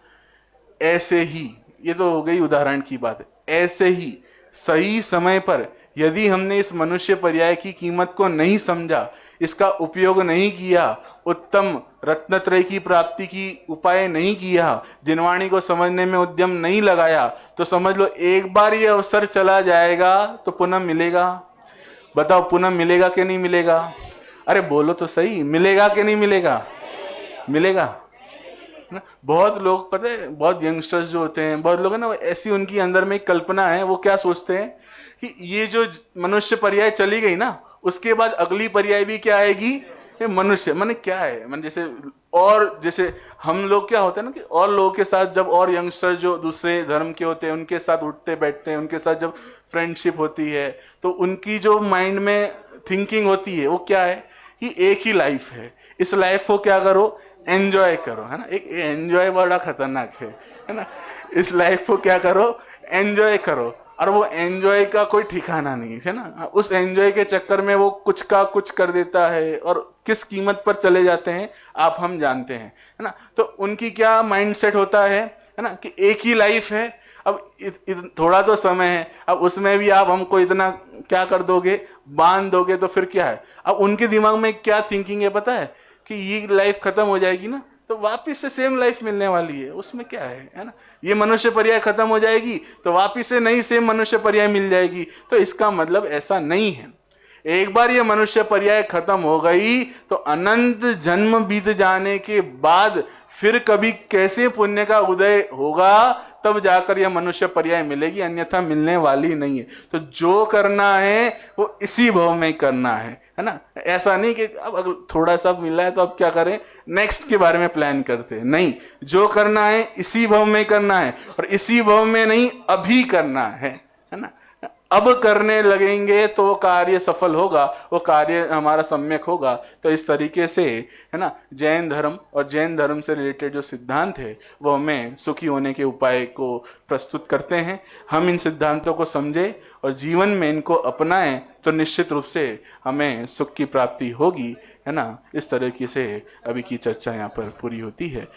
ऐसे ही, ये तो हो गई उदाहरण की बात है, ऐसे ही सही समय पर यदि हमने इस मनुष्य पर्याय की कीमत को नहीं समझा, इसका उपयोग नहीं किया, उत्तम रत्नत्रय की प्राप्ति की उपाय नहीं किया, जिनवाणी को समझने में उद्यम नहीं लगाया, तो समझ लो एक बार ये अवसर चला जाएगा तो पुनः मिलेगा, बताओ पुनः मिलेगा कि नहीं मिलेगा, अरे बोलो तो सही, मिलेगा कि नहीं मिलेगा, मिलेगा ना। बहुत लोग पता है, बहुत यंगस्टर्स जो होते हैं, बहुत लोग है ना, ऐसी उनकी अंदर में एक कल्पना है, वो क्या सोचते हैं कि ये जो मनुष्य पर्याय चली गई ना, उसके बाद अगली पर्याय भी क्या आएगी, ये मनुष्य माने क्या है, माने जैसे और जैसे हम लोग क्या होते हैं ना कि और लोगों के साथ जब और यंगस्टर जो दूसरे धर्म के होते हैं उनके साथ उठते बैठते हैं, उनके साथ जब फ्रेंडशिप होती है तो उनकी जो माइंड में थिंकिंग होती है वो क्या है कि एक ही लाइफ है, इस लाइफ को क्या करो, एंजॉय करो, है ना। एक एंजॉय बड़ा खतरनाक है ना। इस लाइफ को क्या करो, एंजॉय करो, और वो एंजॉय का कोई ठिकाना नहीं है ना। उस एंजॉय के चक्कर में वो कुछ का कुछ कर देता है और किस कीमत पर चले जाते हैं आप हम जानते हैं, है ना। तो उनकी क्या माइंडसेट होता है ना कि एक ही लाइफ है, अब थोड़ा तो समय है, अब उसमें भी आप हमको इतना क्या कर दोगे, बांध दोगे, तो फिर क्या है। अब उनके दिमाग में क्या थिंकिंग है पता है कि ये लाइफ खत्म हो जाएगी ना तो वापिस से सेम लाइफ मिलने वाली है, उसमें क्या है ना। ये मनुष्य पर्याय खत्म हो जाएगी तो वापिस से नई सेम मनुष्य पर्याय मिल जाएगी, तो इसका मतलब ऐसा नहीं है। एक बार ये मनुष्य पर्याय खत्म हो गई तो अनंत जन्म बीत जाने के बाद फिर कभी कैसे पुण्य का उदय होगा तब जाकर यह मनुष्य पर्याय मिलेगी, अन्यथा मिलने वाली नहीं है। तो जो करना है वो इसी भव में करना है ना। ऐसा नहीं कि अब अगर थोड़ा सा मिला है तो अब क्या करें, नेक्स्ट के बारे में प्लान करते हैं, नहीं। जो करना है इसी भव में करना है, और इसी भव में नहीं अभी करना है ना। अब करने लगेंगे तो वो कार्य सफल होगा, वो कार्य हमारा सम्यक होगा। तो इस तरीके से है ना जैन धर्म और जैन धर्म से रिलेटेड जो सिद्धांत है वो हमें सुखी होने के उपाय को प्रस्तुत करते हैं। हम इन सिद्धांतों को समझे और जीवन में इनको अपनाएं तो निश्चित रूप से हमें सुख की प्राप्ति होगी, है ना। इस तरीके से अभी की चर्चा यहाँ पर पूरी होती है। अब